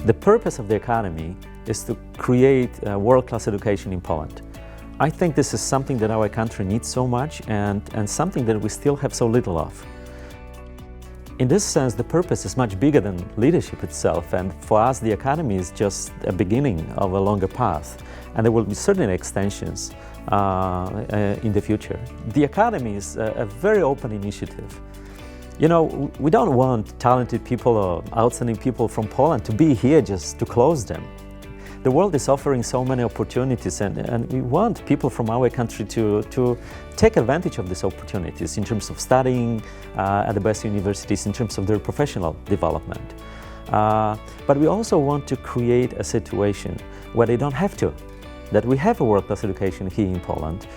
The purpose of the Academy is to create world-class education in Poland. I think this is something that our country needs so much and something that we still have so little of. In this sense, the purpose is much bigger than leadership itself, and for us the Academy is just a beginning of a longer path, and there will be certain extensions in the future. The Academy is a very open initiative. You know, we don't want talented people or outstanding people from Poland to be here just to close them. The world is offering so many opportunities, and we want people from our country to take advantage of these opportunities in terms of studying at the best universities, in terms of their professional development. But we also want to create a situation where they don't have to, that we have a world-class education here in Poland,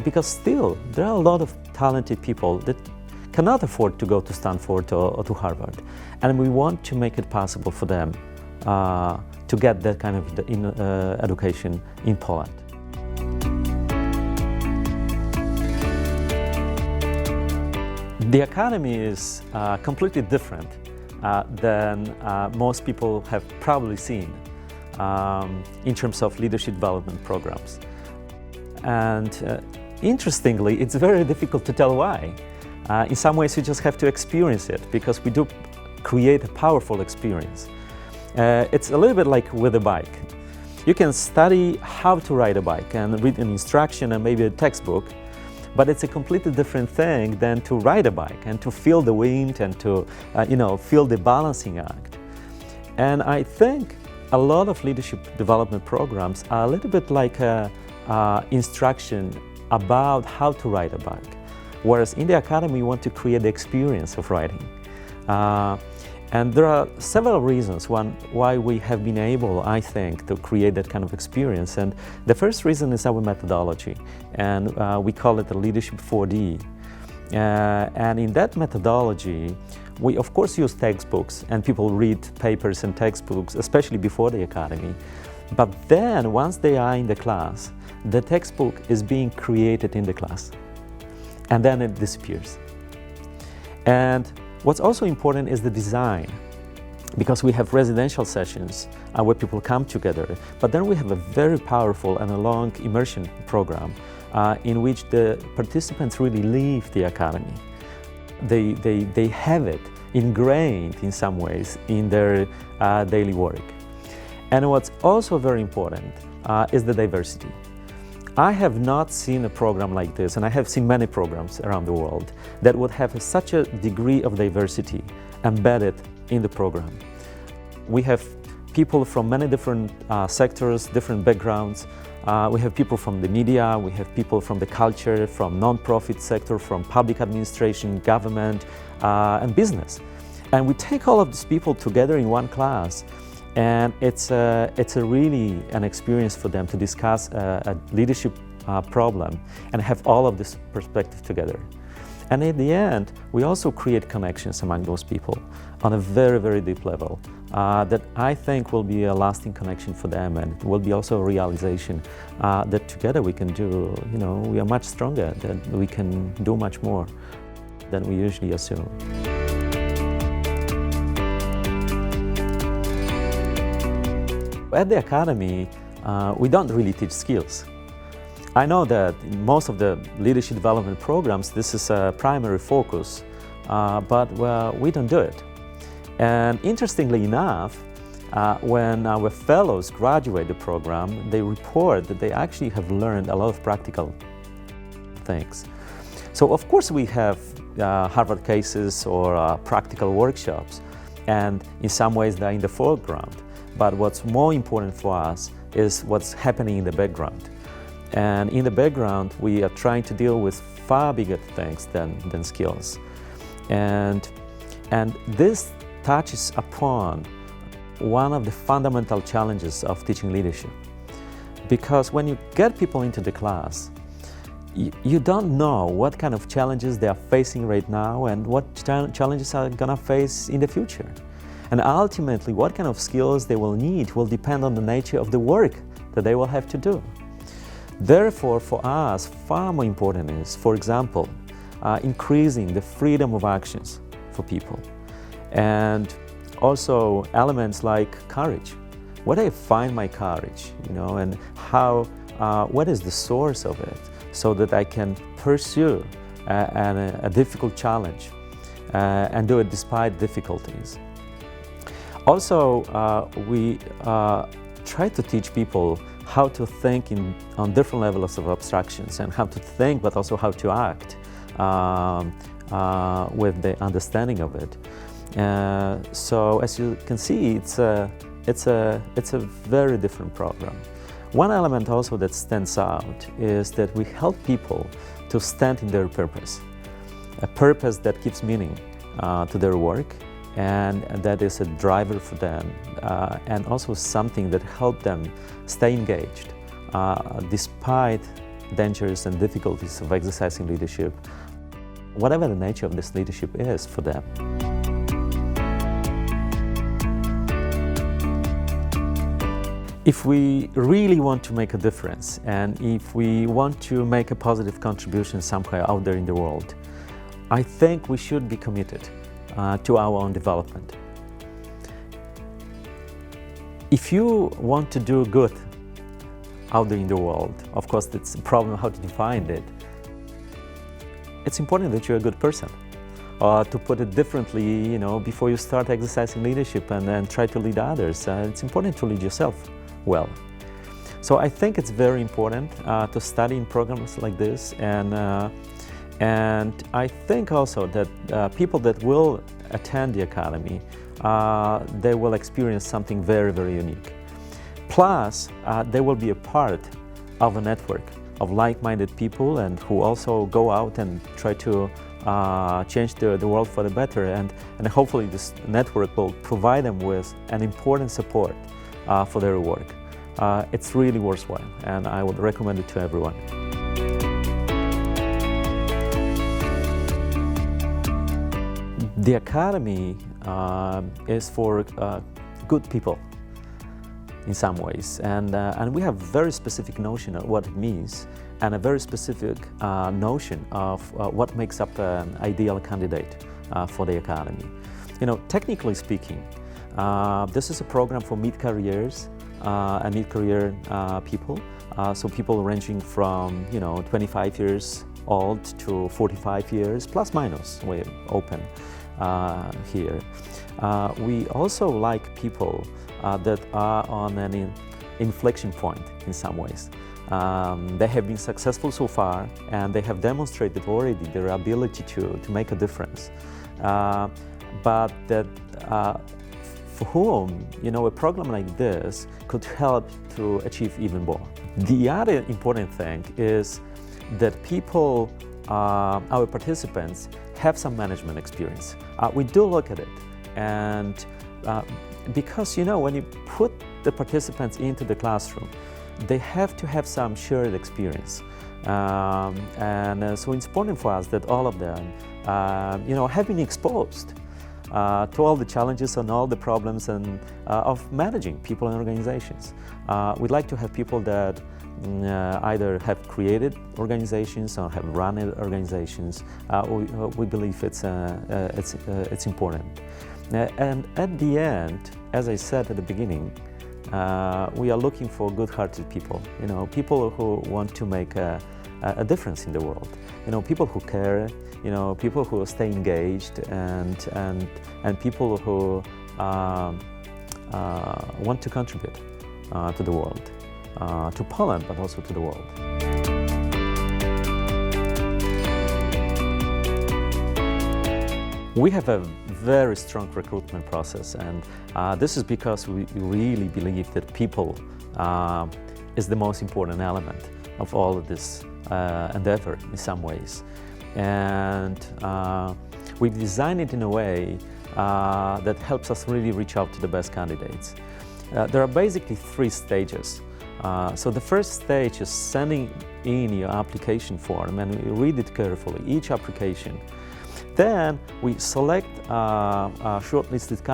because still there are a lot of talented people that cannot afford to go to Stanford or to Harvard, and we want to make it possible for them to get that kind of education in Poland. The Academy is completely different than most people have probably seen in terms of leadership development programs. And interestingly, it's very difficult to tell why. In some ways, you just have to experience it, because we do create a powerful experience. It's a little bit like with a bike. You can study how to ride a bike and read an instruction and maybe a textbook, but it's a completely different thing than to ride a bike and to feel the wind and to feel the balancing act. And I think a lot of leadership development programs are a little bit like instruction about how to ride a bike, whereas in the Academy we want to create the experience of riding. And there are several reasons why we have been able, I think, to create that kind of experience. And the first reason is our methodology, and we call it the Leadership 4D. And in that methodology, we of course use textbooks, and people read papers and textbooks, especially before the Academy. But then, once they are in the class, the textbook is being created in the class, and then it disappears. And what's also important is the design, because we have residential sessions where people come together, but then we have a very powerful and a long immersion program in which the participants really leave the Academy. They have it ingrained in some ways in their daily work. And what's also very important is the diversity. I have not seen a program like this, and I have seen many programs around the world that would have such a degree of diversity embedded in the program. We have people from many different sectors, different backgrounds. We have people from the media, we have people from the culture, from non-profit sector, from public administration, government, and business. And we take all of these people together in one class, and it's really an experience for them to discuss a leadership problem and have all of this perspective together. And in the end, we also create connections among those people on a very, very deep level that I think will be a lasting connection for them, and will be also a realization that together we can do, we are much stronger, that we can do much more than we usually assume. At the Academy, we don't really teach skills. I know that in most of the leadership development programs, this is a primary focus, but we don't do it. And interestingly enough, when our fellows graduate the program, they report that they actually have learned a lot of practical things. So of course we have Harvard cases or practical workshops, and in some ways they're in the foreground. But what's more important for us is what's happening in the background. And in the background, we are trying to deal with far bigger things than skills. And this touches upon one of the fundamental challenges of teaching leadership. Because when you get people into the class, you don't know what kind of challenges they are facing right now and what challenges are going to face in the future. And ultimately, what kind of skills they will need will depend on the nature of the work that they will have to do. Therefore, for us, far more important is, for example, increasing the freedom of actions for people. And Also elements like courage. Where do I find my courage, and how, what is the source of it, so that I can pursue a difficult challenge and do it despite difficulties. Also, we try to teach people how to think on different levels of abstractions, and how to think, but also how to act with the understanding of it. So as you can see, it's a very different program. One element also that stands out is that we help people to stand in their purpose, a purpose that gives meaning to their work, and that is a driver for them, and also something that helps them stay engaged despite dangers and difficulties of exercising leadership, whatever the nature of this leadership is for them. If we really want to make a difference, and if we want to make a positive contribution somewhere out there in the world, I think we should be committed to our own development. If you want to do good out there in the world, of course it's a problem how to define it. It's important that you're a good person. To put it differently, before you start exercising leadership and try to lead others, it's important to lead yourself well. So I think it's very important to study in programs like this, and I think also that people that will attend the Academy, they will experience something very, very unique. Plus, they will be a part of a network of like-minded people, and who also go out and try to change the world for the better, and hopefully this network will provide them with an important support for their work. It's really worthwhile, and I would recommend it to everyone. The Academy is for good people in some ways, and we have a very specific notion of what it means, and a very specific notion of what makes up an ideal candidate for the Academy. Technically speaking, this is a program for mid-careers and mid-career people, so people ranging from 25 years old to 45 years, plus minus, we're open here. We also like people that are on an inflection point in some ways. They have been successful so far, and they have demonstrated already their ability to make a difference. But that for whom a program like this could help to achieve even more. The other important thing is that people, our participants, have some management experience. We do look at it, and because when you put the participants into the classroom, they have to have some shared experience, and so it's important for us that all of them have been exposed to all the challenges and all the problems and of managing people and organizations. We'd like to have people that either have created organizations or have run organizations. We believe it's important. And at the end, as I said at the beginning, we are looking for good-hearted people. People who want to make a difference in the world. People who care. People who stay engaged, and people who want to contribute to the world, to Poland, but also to the world. We have a very strong recruitment process, and this is because we really believe that people is the most important element of all of this endeavor in some ways. And we've designed it in a way that helps us really reach out to the best candidates. There are basically 3 stages. So the first stage is sending in your application form, and we read it carefully, each application. Then we select shortlisted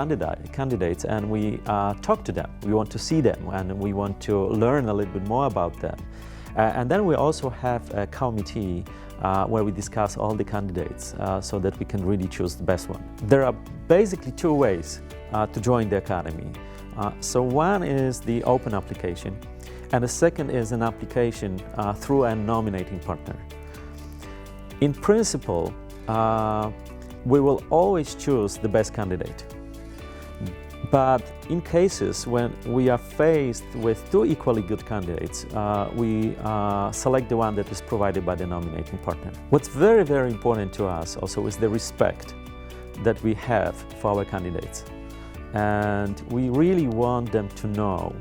candidates, and we talk to them. We want to see them, and we want to learn a little bit more about them. And then we also have a committee where we discuss all the candidates so that we can really choose the best one. There are basically two ways to join the Academy. So one is the open application, and the second is an application through a nominating partner. In principle, we will always choose the best candidate. But in cases when we are faced with two equally good candidates, we select the one that is provided by the nominating partner. What's very, very important to us also is the respect that we have for our candidates. And we really want them to know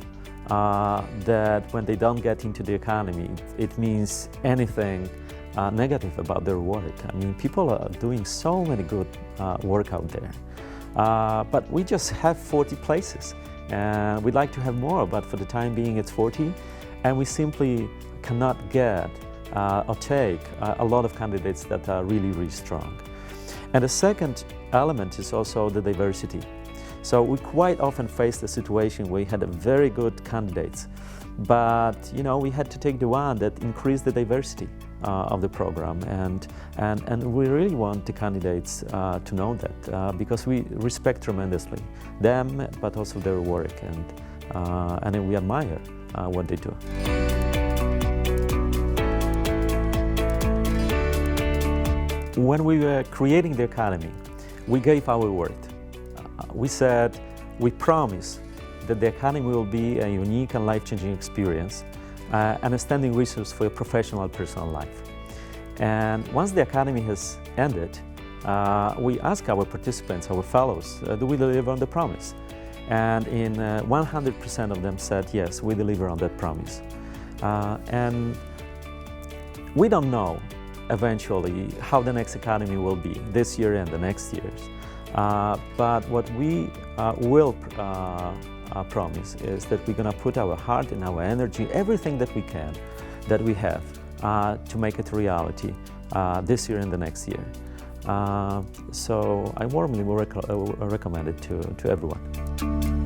that when they don't get into the Academy, it means anything negative about their work. I mean, people are doing so many good work out there. But we just have 40 places, and we'd like to have more, but for the time being it's 40, and we simply cannot get or take a lot of candidates that are really, really strong. And the second element is also the diversity. So we quite often face the situation where we had a very good candidates, but we had to take the one that increased the diversity of the program, and we really want the candidates to know that because we respect tremendously them, but also their work, and we admire what they do. When we were creating the Academy, we gave our word. We said, we promise that the Academy will be a unique and life-changing experience and a standing resource for your professional and personal life. And once the Academy has ended, we ask our participants, our fellows, do we deliver on the promise? And in 100% of them said, yes, we deliver on that promise. And we don't know eventually how the next Academy will be this year and the next years. But what we will promise is that we're going to put our heart and our energy, everything that we can, that we have, to make it a reality this year and the next year. So I warmly recommend it to everyone.